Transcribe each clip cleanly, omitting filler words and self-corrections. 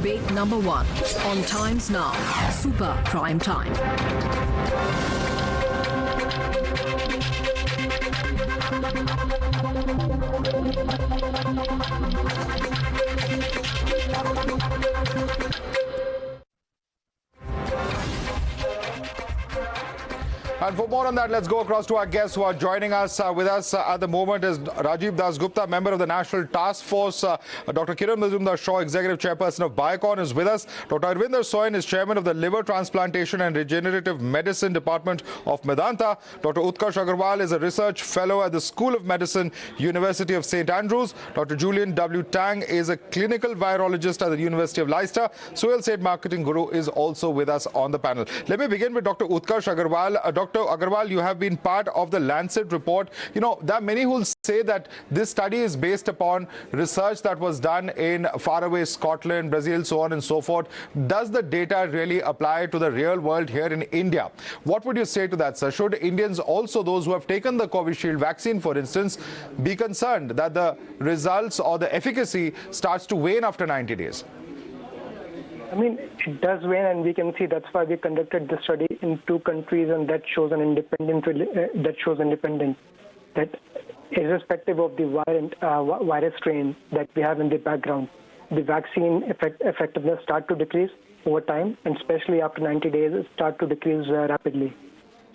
Debate number 1 on Times Now, Super Prime Time. And for more on that, let's go across to our guests who are joining us. With us at the moment is Rajib Dasgupta, member of the National Task Force. Dr Kiran Mazumdar Shaw, Executive Chairperson of Biocon, is with us. Dr Arvinder Singh Soin is Chairman of the Liver Transplantation and Regenerative Medicine Department of Medanta. Dr Utkarsh Aggarwal is a Research Fellow at the School of Medicine, University of St Andrews. Dr Julian W Tang is a Clinical Virologist at the University of Leicester. Suhel Seth, Marketing Guru, is also with us on the panel. Let me begin with Dr Utkarsh Aggarwal. Dr Aggarwal, you have been part of the Lancet report. You know, there are many who will say that this study is based upon research that was done in faraway Scotland, Brazil, so on and so forth. Does the data really apply to the real world here in India? What would you say to that, sir? Should Indians, also those who have taken the Covishield vaccine, for instance, be concerned that the results or the efficacy starts to wane after 90 days? I mean, it does wane, and we can see that's why we conducted the study in 2 countries, and that shows an independence. That irrespective of the virus strain that we have in the background, the vaccine effectiveness start to decrease over time, and especially after 90 days, it start to decrease rapidly.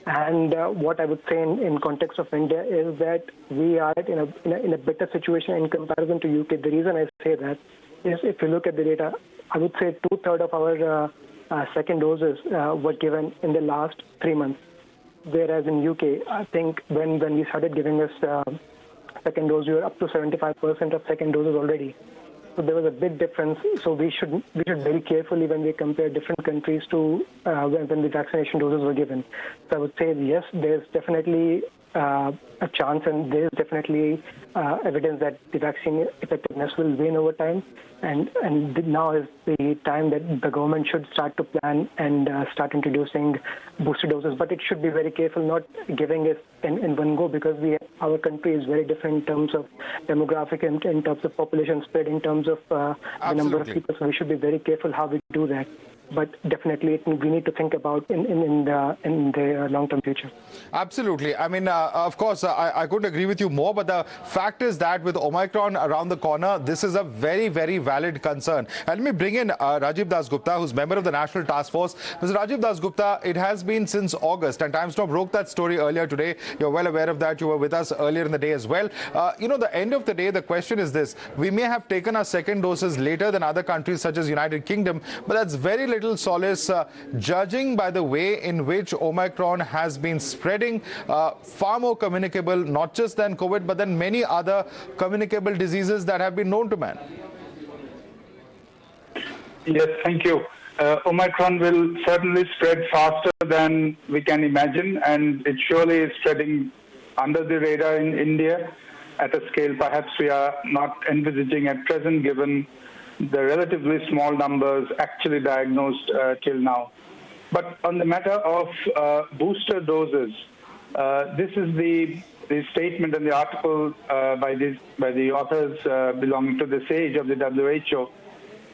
And what I would say in context of India is that we are in a better situation in comparison to UK. The reason I say that is if you look at the data, I would say 2/3 of our second doses were given in the last 3 months. Whereas in UK, I think when we started giving us second dose, we were up to 75% of second doses already. So there was a big difference. So we should very carefully when we compare different countries to when the vaccination doses were given. So I would say yes, there's definitely a chance, and there is definitely evidence that the vaccine effectiveness will wane over time, and now is the time that the government should start to plan and start introducing booster doses. But it should be very careful not giving it in one go, because our country is very different in terms of demographic, in terms of population spread, in terms of the number of people. So we should be very careful how we do that. But definitely, we need to think about in the long-term future. Absolutely. I mean, of course, I couldn't agree with you more. But the fact is that with Omicron around the corner, this is a very, very valid concern. And let me bring in Rajib Dasgupta, who's member of the National Task Force. Mr. Rajib Dasgupta, it has been since August, and Times Now broke that story earlier today. You're well aware of that. You were with us earlier in the day as well. You know, the end of the day, the question is this: we may have taken our second doses later than other countries such as United Kingdom, but that's very little solace, judging by the way in which Omicron has been spreading, far more communicable, not just than COVID, but than many other communicable diseases that have been known to man. Yes, thank you. Omicron will certainly spread faster than we can imagine, and it surely is spreading under the radar in India at a scale perhaps we are not envisaging at present, given the relatively small numbers actually diagnosed till now. But on the matter of booster doses, this is the statement and the article by the authors belonging to the SAGE of the WHO.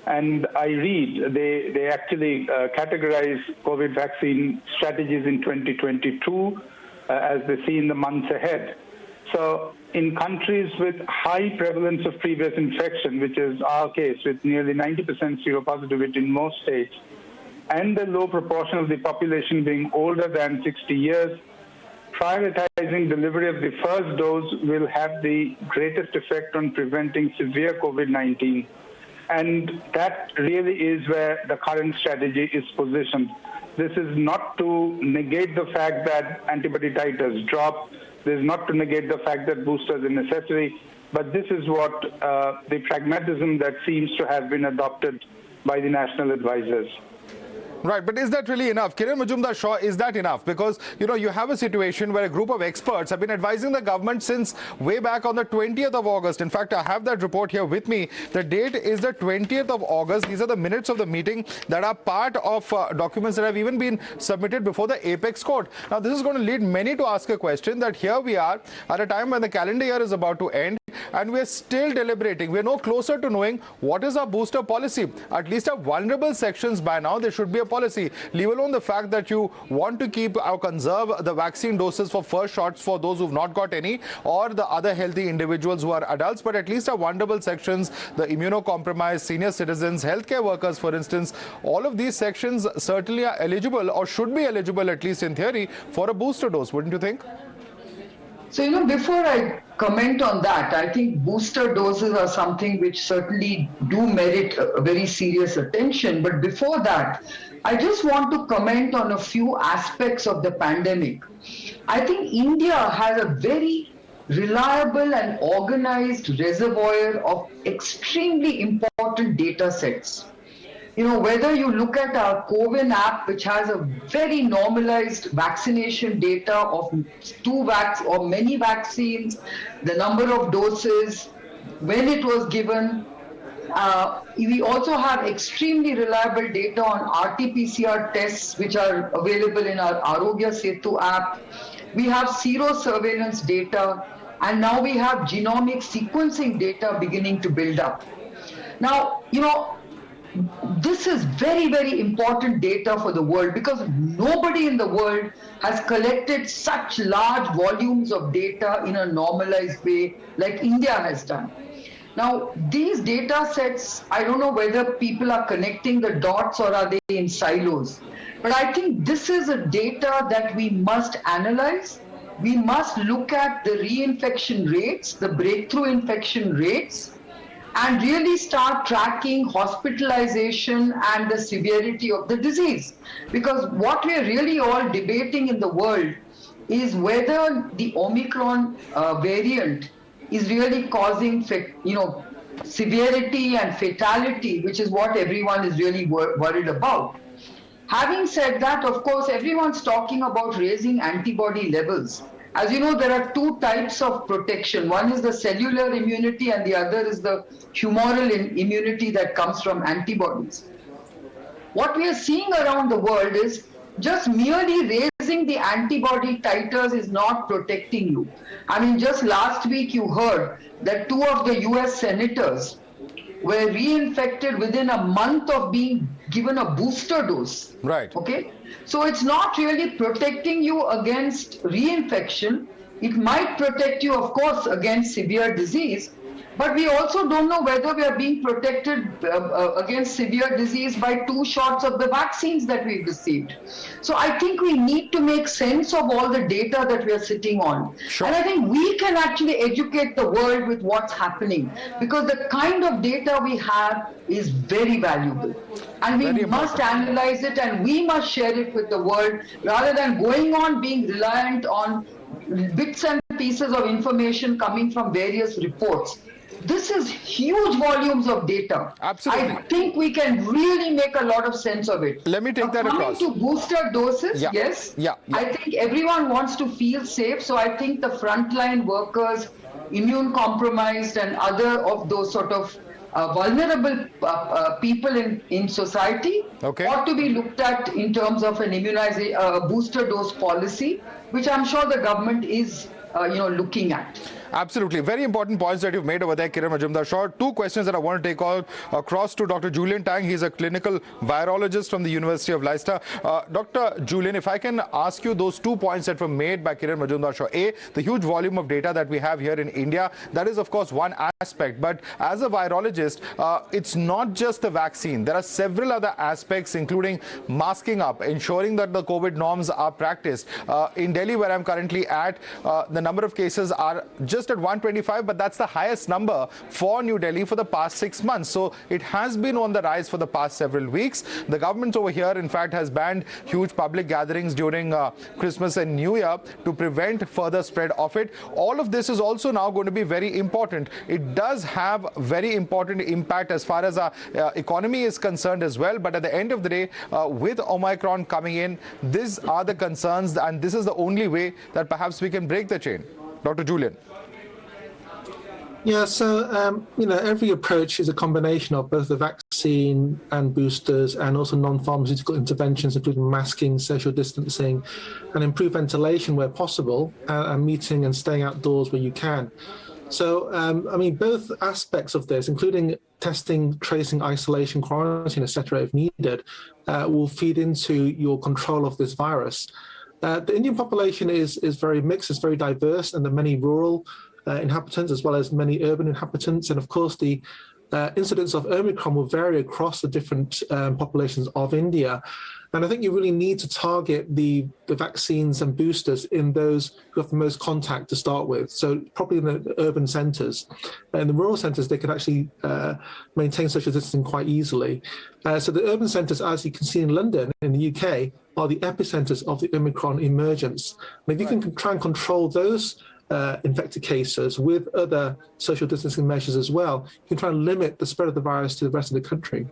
And I read, they actually categorize COVID vaccine strategies in 2022 as they see in the months ahead. So in countries with high prevalence of previous infection, which is our case with nearly 90% seropositivity in most states, and the low proportion of the population being older than 60 years, prioritizing delivery of the first dose will have the greatest effect on preventing severe COVID-19. And that really is where the current strategy is positioned. This is not to negate the fact that antibody titers drop. This is not to negate the fact that boosters are necessary. But this is what the pragmatism that seems to have been adopted by the national advisors. Right, but is that really enough? Kiran Mazumdar Shaw, is that enough? Because, you know, you have a situation where a group of experts have been advising the government since way back on the 20th of August. In fact, I have that report here with me. The date is the 20th of August. These are the minutes of the meeting that are part of documents that have even been submitted before the Apex Court. Now, this is going to lead many to ask a question that here we are at a time when the calendar year is about to end. and we're still deliberating. We're no closer to knowing what is our booster policy. At least our vulnerable sections by now, there should be a policy. Leave alone the fact that you want to keep or conserve the vaccine doses for first shots for those who've not got any, or the other healthy individuals who are adults, but at least our vulnerable sections, the immunocompromised, senior citizens, healthcare workers, for instance, all of these sections certainly are eligible or should be eligible, at least in theory, for a booster dose, wouldn't you think? So, before I comment on that, I think booster doses are something which certainly do merit a very serious attention. But before that, I just want to comment on a few aspects of the pandemic. I think India has a very reliable and organized reservoir of extremely important data sets. Whether you look at our COVID app, which has a very normalized vaccination data of many vaccines, the number of doses, when it was given. We also have extremely reliable data on RT-PCR tests, which are available in our Arogya Setu app. We have sero-surveillance data, and now we have genomic sequencing data beginning to build up. Now, this is very, very important data for the world, because nobody in the world has collected such large volumes of data in a normalized way like India has done. Now, these data sets, I don't know whether people are connecting the dots or are they in silos, but I think this is a data that we must analyze. We must look at the reinfection rates, the breakthrough infection rates, and really start tracking hospitalization and the severity of the disease. Because what we are really all debating in the world is whether the Omicron variant is really causing, severity and fatality, which is what everyone is really worried about. Having said that, of course, everyone's talking about raising antibody levels. As you know, there are two types of protection. One is the cellular immunity and the other is the humoral immunity that comes from antibodies. What we are seeing around the world is just merely raising the antibody titers is not protecting you. I mean, just last week you heard that 2 of the US senators were reinfected within a month of being given a booster dose. Right. Okay. So it's not really protecting you against reinfection. It might protect you, of course, against severe disease, but we also don't know whether we are being protected against severe disease by 2 shots of the vaccines that we've received. So I think we need to make sense of all the data that we are sitting on. Sure. And I think we can actually educate the world with what's happening, because the kind of data we have is very valuable. And we must analyze it and we must share it with the world, rather than going on being reliant on bits and pieces of information coming from various reports. This is huge volumes of data. Absolutely. I think we can really make a lot of sense of it. Let me take that across. Coming to booster doses, yes. I think everyone wants to feel safe. So I think the frontline workers, immune compromised and other of those sort of vulnerable people in society ought to be looked at in terms of an booster dose policy, which I'm sure the government is looking at. Absolutely. Very important points that you've made over there, Kiran Mazumdar Shaw. 2 questions that I want to take across to Dr. Julian Tang. He's a clinical virologist from the University of Leicester. Dr. Julian, if I can ask you those 2 points that were made by Kiran Mazumdar Shaw. A, the huge volume of data that we have here in India. That is, of course, one aspect. But as a virologist, it's not just the vaccine. There are several other aspects, including masking up, ensuring that the COVID norms are practiced. In Delhi, where I'm currently at, the number of cases are just at 125, but that's the highest number for New Delhi for the past 6 months. So it has been on the rise for the past several weeks. The government over here, in fact, has banned huge public gatherings during Christmas and New Year to prevent further spread of it. All of this is also now going to be very important. It does have very important impact as far as our economy is concerned as well. But at the end of the day, with Omicron coming in, these are the concerns, and this is the only way that perhaps we can break the chain. Dr. Julian. Yeah, so, every approach is a combination of both the vaccine and boosters and also non-pharmaceutical interventions, including masking, social distancing, and improved ventilation where possible, and meeting and staying outdoors where you can. So, I mean, both aspects of this, including testing, tracing, isolation, quarantine, etc., if needed, will feed into your control of this virus. The Indian population is very mixed, it's very diverse, and there are many rural inhabitants as well as many urban inhabitants. And of course, the incidence of Omicron will vary across the different populations of India. And I think you really need to target the vaccines and boosters in those who have the most contact to start with. So probably in the urban centres. In the rural centres, they can actually maintain social distancing quite easily. So the urban centres, as you can see in London, in the UK, are the epicentres of the Omicron emergence. And if you can try and control those infected cases with other social distancing measures as well, you can try and limit the spread of the virus to the rest of the country.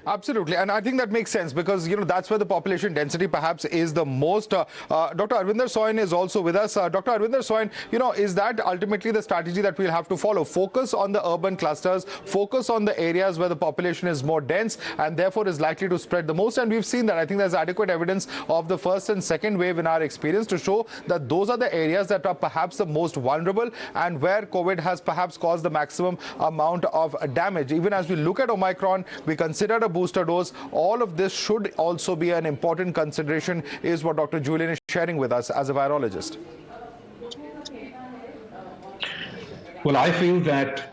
Absolutely, and I think that makes sense because, you know, that's where the population density perhaps is the most. Dr. Arvinder Soin is also with us. Dr. Arvinder Soin, you know, is that ultimately the strategy that we'll have to follow? Focus on the urban clusters, focus on the areas where the population is more dense and therefore is likely to spread the most. And we've seen that. I think there's adequate evidence of the first and second wave in our experience to show that those are the areas that are perhaps the most vulnerable and where COVID has perhaps caused the maximum amount of damage. Even as we look at Omicron, we consider a booster dose. All of this should also be an important consideration, is what Dr. Julian is sharing with us as a virologist. Well, I feel that,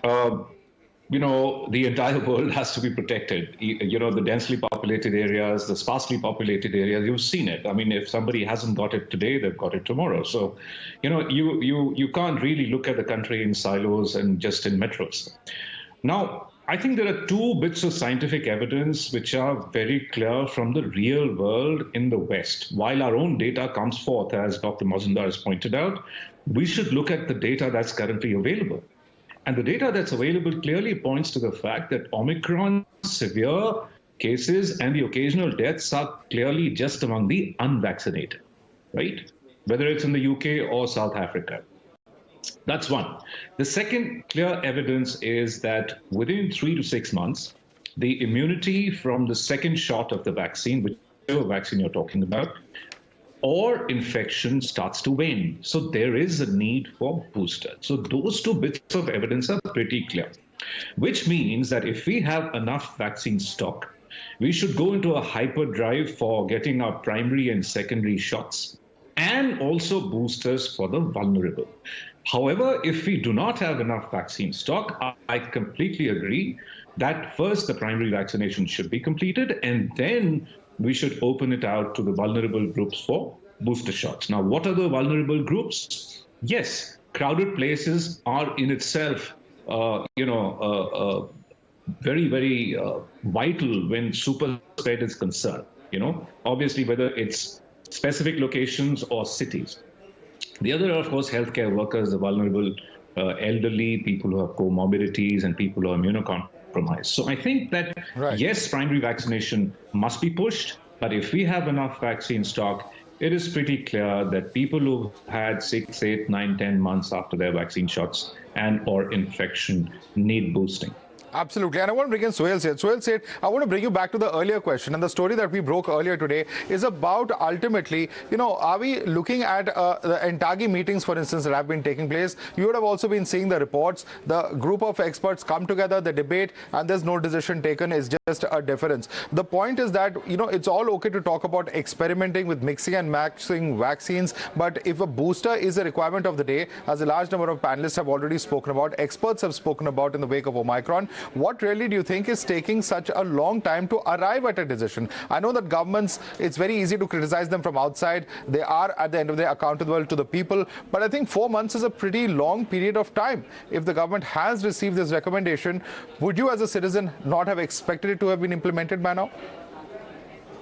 you know, the entire world has to be protected. You know, the densely populated areas, the sparsely populated areas, you've seen it. I mean, if somebody hasn't got it today, they've got it tomorrow. So, you know, you can't really look at the country in silos and just in metros. Now, I think there are two bits of scientific evidence which are very clear from the real world in the West. While our own data comes forth, as Dr. Mazumdar has pointed out, we should look at the data that's currently available. And the data that's available clearly points to the fact that Omicron severe cases and the occasional deaths are clearly just among the unvaccinated, right? Whether it's in the UK or South Africa. That's one. The second clear evidence is that within 3 to 6 months, the immunity from the second shot of the vaccine, whichever vaccine you're talking about, or infection starts to wane. So there is a need for booster. So those two bits of evidence are pretty clear, which means that if we have enough vaccine stock, we should go into a hyperdrive for getting our primary and secondary shots and also boosters for the vulnerable. However, if we do not have enough vaccine stock, I completely agree that first the primary vaccination should be completed and then we should open it out to the vulnerable groups for booster shots. Now, what are the vulnerable groups? Yes, crowded places are in itself, very, very vital when super spread is concerned. You know, obviously, whether it's specific locations or cities. The other are, of course, healthcare workers, the vulnerable elderly, people who have comorbidities and people who are immunocompromised. So I think that, yes, primary vaccination must be pushed, but if we have enough vaccine stock, it is pretty clear that people who had 6, 8, 9, 10 months after their vaccine shots and or infection need boosting. Absolutely. And I want to bring in Suhel Seth. Suhel Seth, I want to bring you back to the earlier question. And the story that we broke earlier today is about ultimately, you know, are we looking at the Entagi meetings, for instance, that have been taking place? You would have also been seeing the reports. The group of experts come together, the debate, and there's no decision taken. It's just a difference. The point is that, you know, it's all okay to talk about experimenting with mixing and matching vaccines. But if a booster is a requirement of the day, as a large number of panelists have already spoken about, experts have spoken about in the wake of Omicron, what really do you think is taking such a long time to arrive at a decision? I know that governments, it's very easy to criticize them from outside. They are, at the end of the day, accountable to the people. But I think 4 months is a pretty long period of time. If the government has received this recommendation, would you as a citizen not have expected it to have been implemented by now?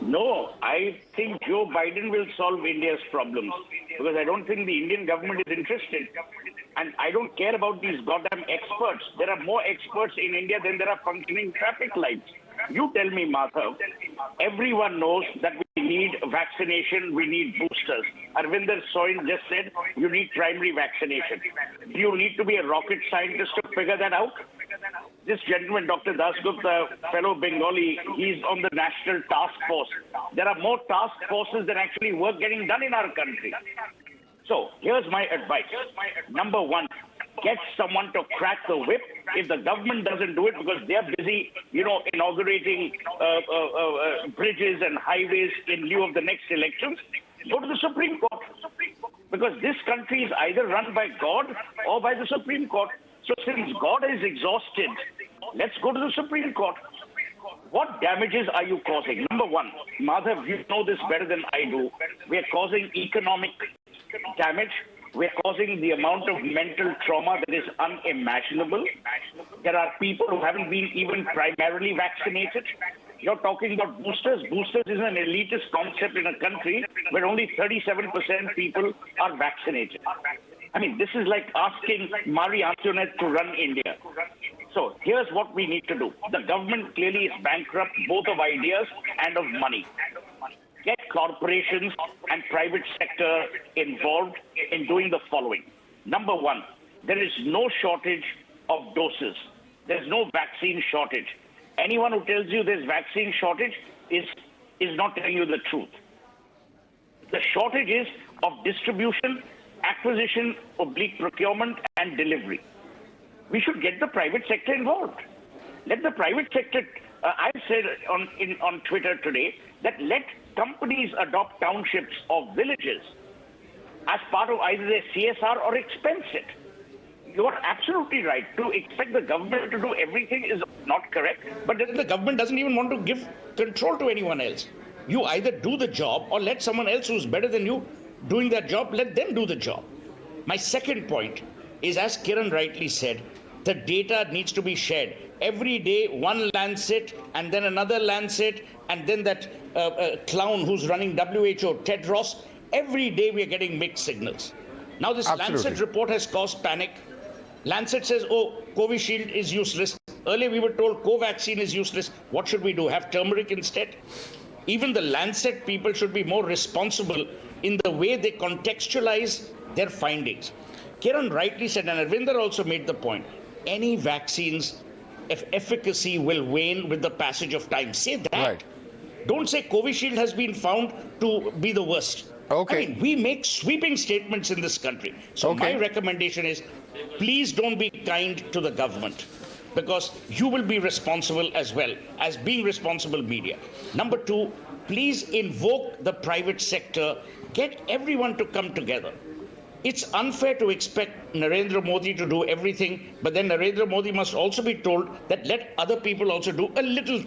No, I think Joe Biden will solve India's problems because I don't think the Indian government is interested. And I don't care about these goddamn experts. There are more experts in India than there are functioning traffic lights. You tell me, Madhav, everyone knows that we need vaccination, we need boosters. Arvinder Soin just said you need primary vaccination. Do you need to be a rocket scientist to figure that out? This gentleman, Dr. Dasgupta, fellow Bengali, he's on the National Task Force. There are more task forces than actually work getting done in our country. So here's my advice. Number one, get someone to crack the whip. If the government doesn't do it because they're busy, inaugurating bridges and highways in lieu of the next elections, go to the Supreme Court. Because this country is either run by God or by the Supreme Court. So since God is exhausted, let's go to the Supreme Court. What damages are you causing? Number one, Madhav, you know this better than I do. We are causing economic damage. We're causing the amount of mental trauma that is unimaginable. There are people who haven't been even primarily vaccinated. You're talking about boosters. Boosters is an elitist concept in a country where only 37% people are vaccinated. I mean, this is like asking Marie Antoinette to run India. So here's what we need to do. The government clearly is bankrupt, both of ideas and of money. Get corporations and private sector involved in doing the following. Number one, there is no shortage of doses. There's no vaccine shortage. Anyone who tells you there's vaccine shortage is not telling you the truth. The shortage is of distribution, acquisition, procurement, and delivery. We should get the private sector involved. Let the private sector, I've said on Twitter today that let companies adopt townships or villages as part of either their CSR or expense it. You are absolutely right. To expect the government to do everything is not correct. But then the government doesn't even want to give control to anyone else. You either do the job or let someone else who's better than you doing that job, let them do the job. My second point is, as Kiran rightly said, the data needs to be shared. Every day, one Lancet and then another Lancet and then that clown who's running WHO, Tedros. Every day we are getting mixed signals. Now this Lancet report has caused panic. Lancet says, oh, Covishield is useless. Earlier we were told Covaxin is useless. What should we do? Have turmeric instead? Even the Lancet people should be more responsible in the way they contextualize their findings. Kiran rightly said, and Arvinder also made the point, any vaccines efficacy will wane with the passage of time. Say that. Right. Don't say Covishield has been found to be the worst. Okay. I mean, we make sweeping statements in this country. So my recommendation is, please don't be kind to the government, because you will be responsible as well as being responsible media. Number two, please invoke the private sector. Get everyone to come together. It's unfair to expect Narendra Modi to do everything, but then Narendra Modi must also be told that let other people also do a little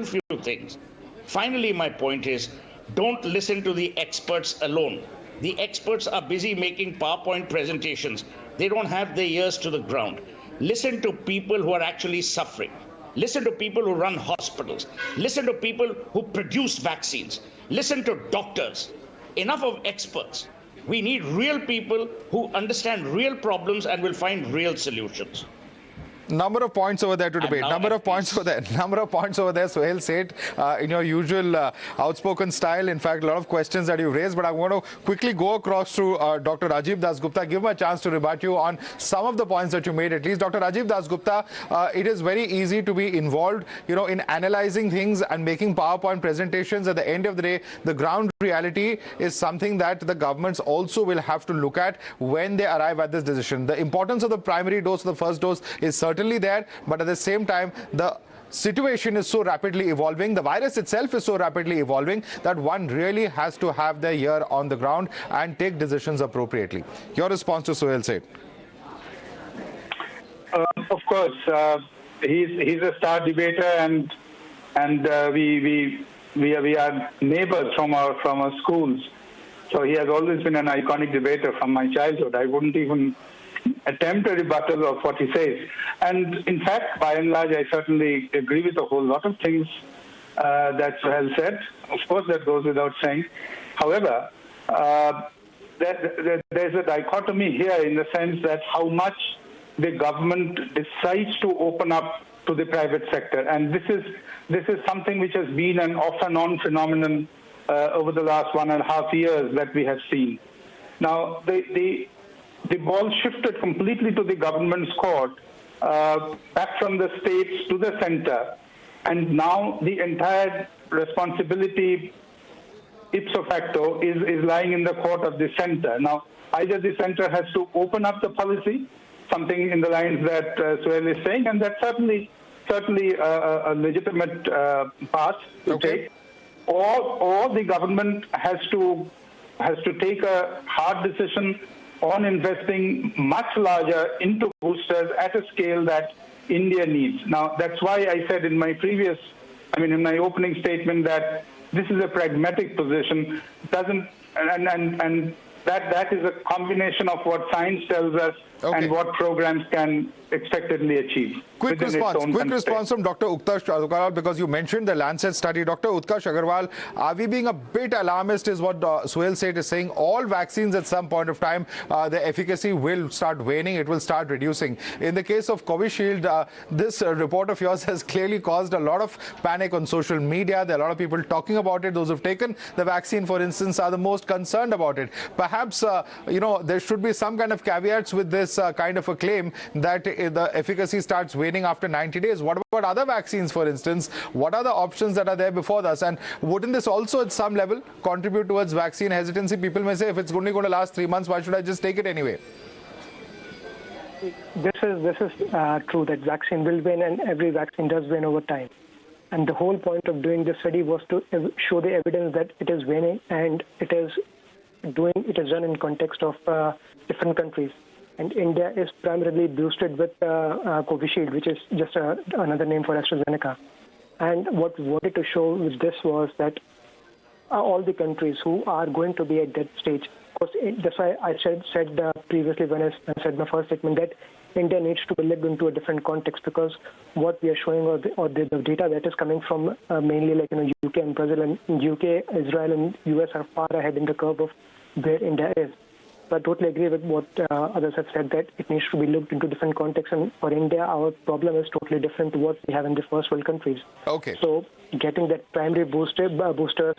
few things. Finally, my point is, don't listen to the experts alone. The experts are busy making PowerPoint presentations. They don't have their ears to the ground. Listen to people who are actually suffering. Listen to people who run hospitals. Listen to people who produce vaccines. Listen to doctors. Enough of experts. We need real people who understand real problems and will find real solutions. Number of points over there to debate. Number of points over there. Suhel Seth, in your usual outspoken style. In fact, a lot of questions that you've raised, but I want to quickly go across to Dr. Rajib Dasgupta, give him a chance to rebut you on some of the points that you made, at least. Dr. Rajib Dasgupta, it is very easy to be involved, in analyzing things and making PowerPoint presentations. At the end of the day, the ground reality is something that the governments also will have to look at when they arrive at this decision. The importance of the primary dose, the first dose, is certainly there, but at the same time, the situation is so rapidly evolving, the virus itself is so rapidly evolving, that one really has to have their ear on the ground and take decisions appropriately. Your response to Suhel Seth? Of course, he's a star debater, and we are neighbors from our schools. So he has always been an iconic debater from my childhood. I wouldn't even attempt a rebuttal of what he says. And in fact, by and large, I certainly agree with a whole lot of things that Suhel said. Of course, that goes without saying. However, there's a dichotomy here in the sense that how much the government decides to open up to the private sector. And this is something which has been an off and on phenomenon over the last 1.5 years that we have seen. Now, the ball shifted completely to the government's court, back from the states to the center, and now the entire responsibility, ipso facto, is lying in the court of the center. Now, either the center has to open up the policy something in the lines that Suhel is saying, and that's certainly a legitimate path to take. Or the government has to take a hard decision on investing much larger into boosters at a scale that India needs. Now, that's why I said in my opening statement that this is a pragmatic position. That is a combination of what science tells us and what programs can expectedly achieve. Quick response from Dr. Utkarsh Aggarwal, because you mentioned the Lancet study. Dr. Utkarsh Aggarwal, are we being a bit alarmist is what Suhel Seth is saying? All vaccines at some point of time, the efficacy will start waning, it will start reducing. In the case of Covishield, this report of yours has clearly caused a lot of panic on social media. There are a lot of people talking about it. Those who've taken the vaccine, for instance, are the most concerned about it. Perhaps, there should be some kind of caveats with this kind of a claim that the efficacy starts waning after 90 days. What about other vaccines, for instance? What are the options that are there before us? And wouldn't this also at some level contribute towards vaccine hesitancy? People may say, if it's only going to last 3 months, why should I just take it anyway? This is true that vaccine will wane, and every vaccine does wane over time. And the whole point of doing this study was to show the evidence that it is waning, and it is done in context of different countries. And India is primarily boosted with Covishield, which is just another name for AstraZeneca. And what we wanted to show with this was that all the countries who are going to be at that stage, of course, that's why I said previously when I said my first statement that India needs to be looked into a different context, because what we are showing or the data that is coming from mainly UK and Brazil, and UK, Israel and US are far ahead in the curve of where India is. So I totally agree with what others have said, that it needs to be looked into different contexts. And for India, our problem is totally different to what we have in the first world countries. Okay. So getting that primary boosters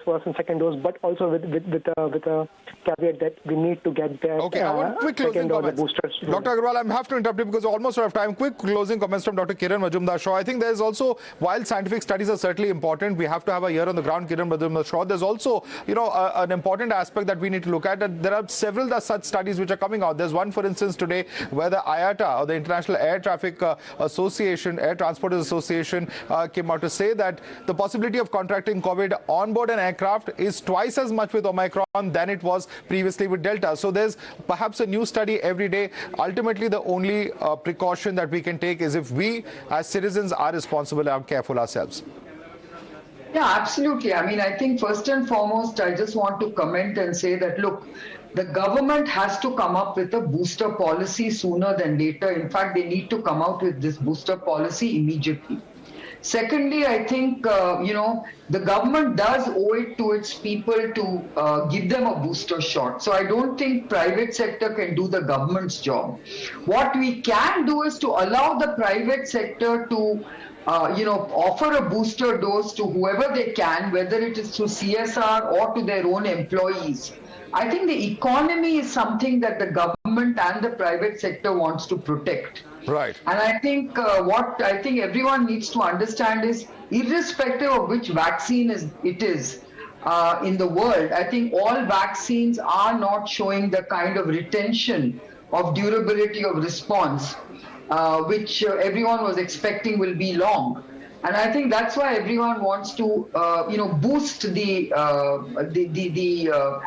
first and second dose, but also with a caveat that we need to get that I want quick closing comments. Boosters. Dr. Aggarwal, I have to interrupt you because we're almost out of time. Quick closing comments from Dr. Kiran Mazumdar Shaw. I think there's also, while scientific studies are certainly important, we have to have a ear on the ground, Kiran Mazumdar Shaw. There's also, an important aspect that we need to look at. And there are several such studies which are coming out. There's one, for instance, today where the IATA, or the International Air Traffic Association, Air Transporters Association, came out to say that the possibility of contracting COVID on board an aircraft is twice as much with Omicron than it was previously with Delta. So there's perhaps a new study every day. Ultimately, the only precaution that we can take is if we as citizens are responsible and are careful ourselves. Yeah, absolutely. I think first and foremost, I just want to comment and say that, look, the government has to come up with a booster policy sooner than later. In fact, they need to come out with this booster policy immediately. Secondly, I think, the government does owe it to its people to give them a booster shot. So I don't think private sector can do the government's job. What we can do is to allow the private sector to offer a booster dose to whoever they can, whether it is through CSR or to their own employees. I think the economy is something that the government and the private sector wants to protect. Right. And I think what I think everyone needs to understand is, irrespective of which vaccine it is in the world, I think all vaccines are not showing the kind of retention of durability of response which everyone was expecting will be long. And I think that's why everyone wants to, boost the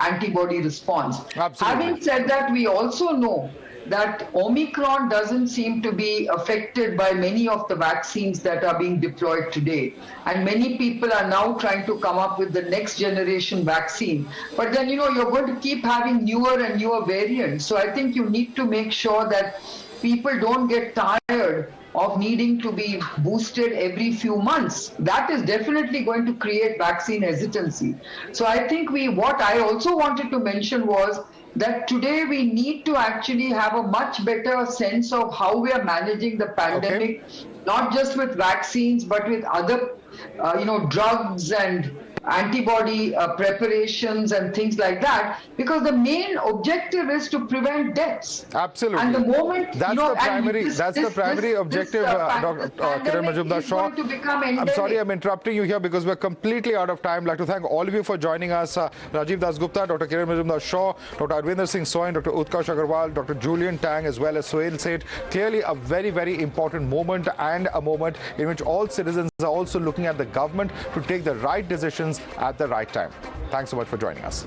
antibody response. Absolutely. Having said that, we also know that Omicron doesn't seem to be affected by many of the vaccines that are being deployed today. And many people are now trying to come up with the next generation vaccine. But then, you're going to keep having newer and newer variants. So I think you need to make sure that people don't get tired of needing to be boosted every few months. That is definitely going to create vaccine hesitancy. So I think what I also wanted to mention was that today we need to actually have a much better sense of how we are managing the pandemic, not just with vaccines, but with other, drugs and antibody preparations and things like that, because the main objective is to prevent deaths. Absolutely. And the moment that's the primary objective, Dr. Kiran Mazumdar Shaw. I'm sorry I'm interrupting you here because we're completely out of time. I'd like to thank all of you for joining us. Rajib Dasgupta, Dr. Kiran Mazumdar Shaw, Dr. Arvinder Singh Soin, Dr. Utkarsh Aggarwal, Dr. Julian Tang, as well as Suhel Seth. Clearly a very, very important moment, and a moment in which all citizens are also looking at the government to take the right decisions at the right time. Thanks so much for joining us.